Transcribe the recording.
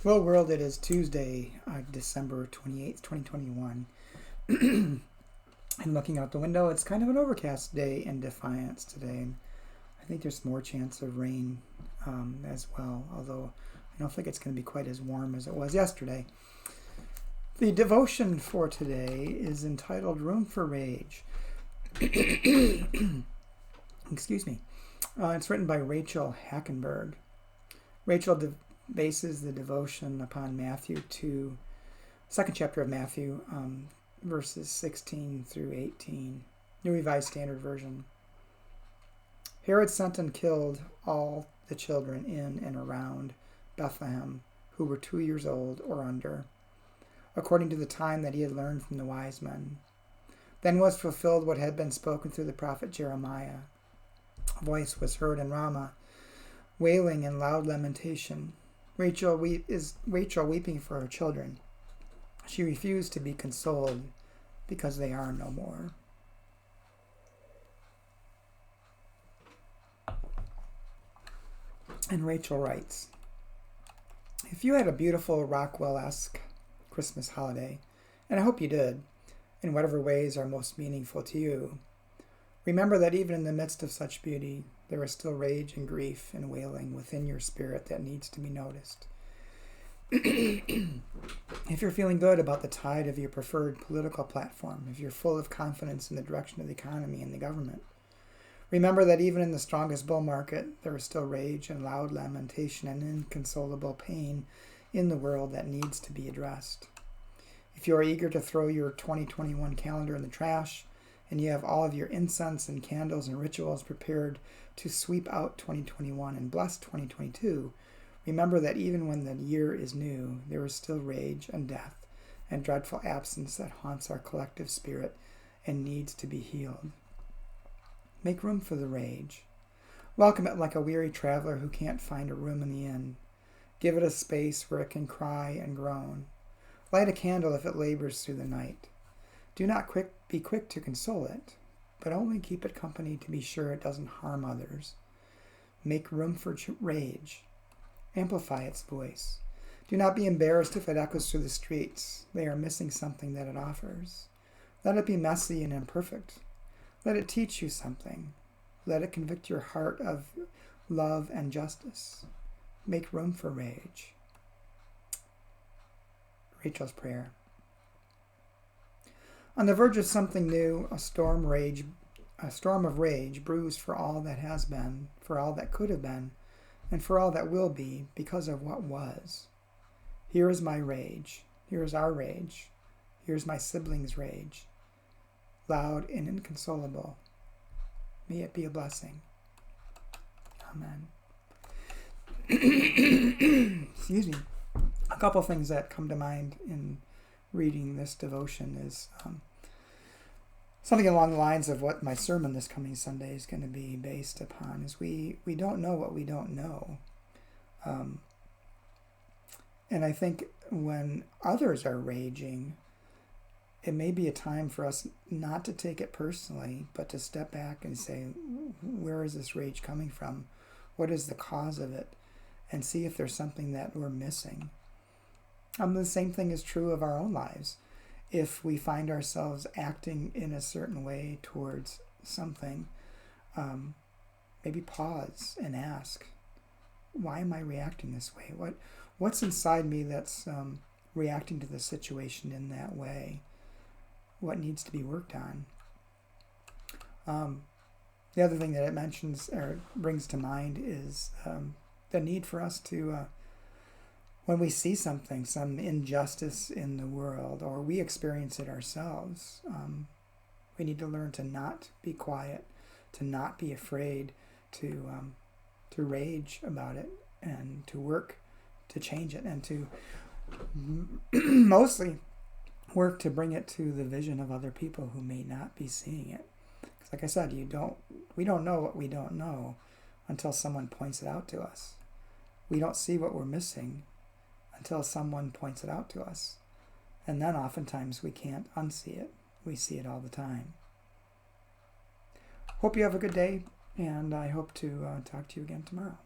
Hello world, it is Tuesday, December 28th, 2021. And looking out the window, it's kind of an overcast day in Defiance today. And I think there's more chance of rain as well, although I don't think it's going to be quite as warm as it was yesterday. The devotion for today is entitled Room for Rage. Excuse me. It's written by Rachel Hackenberg. Rachel bases the devotion upon Matthew 2, second chapter of Matthew, verses 16 through 18, New Revised Standard Version. Herod sent and killed all the children in and around Bethlehem who were 2 years old or under, according to the time that he had learned from the wise men. Then was fulfilled what had been spoken through the prophet Jeremiah. A voice was heard in Ramah, wailing and loud lamentation. Rachel weeping for her children. She refused to be consoled because they are no more. And Rachel writes, if you had a beautiful Rockwell-esque Christmas holiday, and I hope you did, in whatever ways are most meaningful to you, remember that even in the midst of such beauty, there is still rage and grief and wailing within your spirit that needs to be noticed. If you're feeling good about the tide of your preferred political platform, if you're full of confidence in the direction of the economy and the government, remember that even in the strongest bull market, there is still rage and loud lamentation and inconsolable pain in the world that needs to be addressed. If you are eager to throw your 2021 calendar in the trash, and you have all of your incense and candles and rituals prepared to sweep out 2021 and bless 2022, remember that even when the year is new, there is still rage and death and dreadful absence that haunts our collective spirit and needs to be healed. Make room for the rage. Welcome it like a weary traveler who can't find a room in the inn. Give it a space where it can cry and groan. Light a candle if it labors through the night. Do not be quick to console it, but only keep it company to be sure it doesn't harm others. Make room for rage. Amplify its voice. Do not be embarrassed if it echoes through the streets. They are missing something that it offers. Let it be messy and imperfect. Let it teach you something. Let it convict your heart of love and justice. Make room for rage. Rachel's prayer. On the verge of something new, a storm of rage brews for all that has been, for all that could have been, and for all that will be because of what was. Here is my rage. Here is our rage. Here is my siblings' rage. Loud and inconsolable. May it be a blessing. Amen. Excuse me. A couple things that come to mind in reading this devotion is something along the lines of what my sermon this coming Sunday is going to be based upon, is we don't know what we don't know. And I think when others are raging, it may be a time for us not to take it personally, but to step back and say, where is this rage coming from? What is the cause of it? And see if there's something that we're missing. The same thing is true of our own lives. If we find ourselves acting in a certain way towards something, maybe pause and ask, why am I reacting this way? What's inside me that's reacting to the situation in that way? What needs to be worked on? The other thing that it mentions or brings to mind is the need for us to when we see something, some injustice in the world, or we experience it ourselves, we need to learn to not be quiet, to not be afraid, to rage about it, and to work to change it, and to mostly work to bring it to the vision of other people who may not be seeing it. Because like I said, we don't know what we don't know until someone points it out to us. We don't see what we're missing until someone points it out to us. And then oftentimes we can't unsee it. We see it all the time. Hope you have a good day, and I hope to talk to you again tomorrow.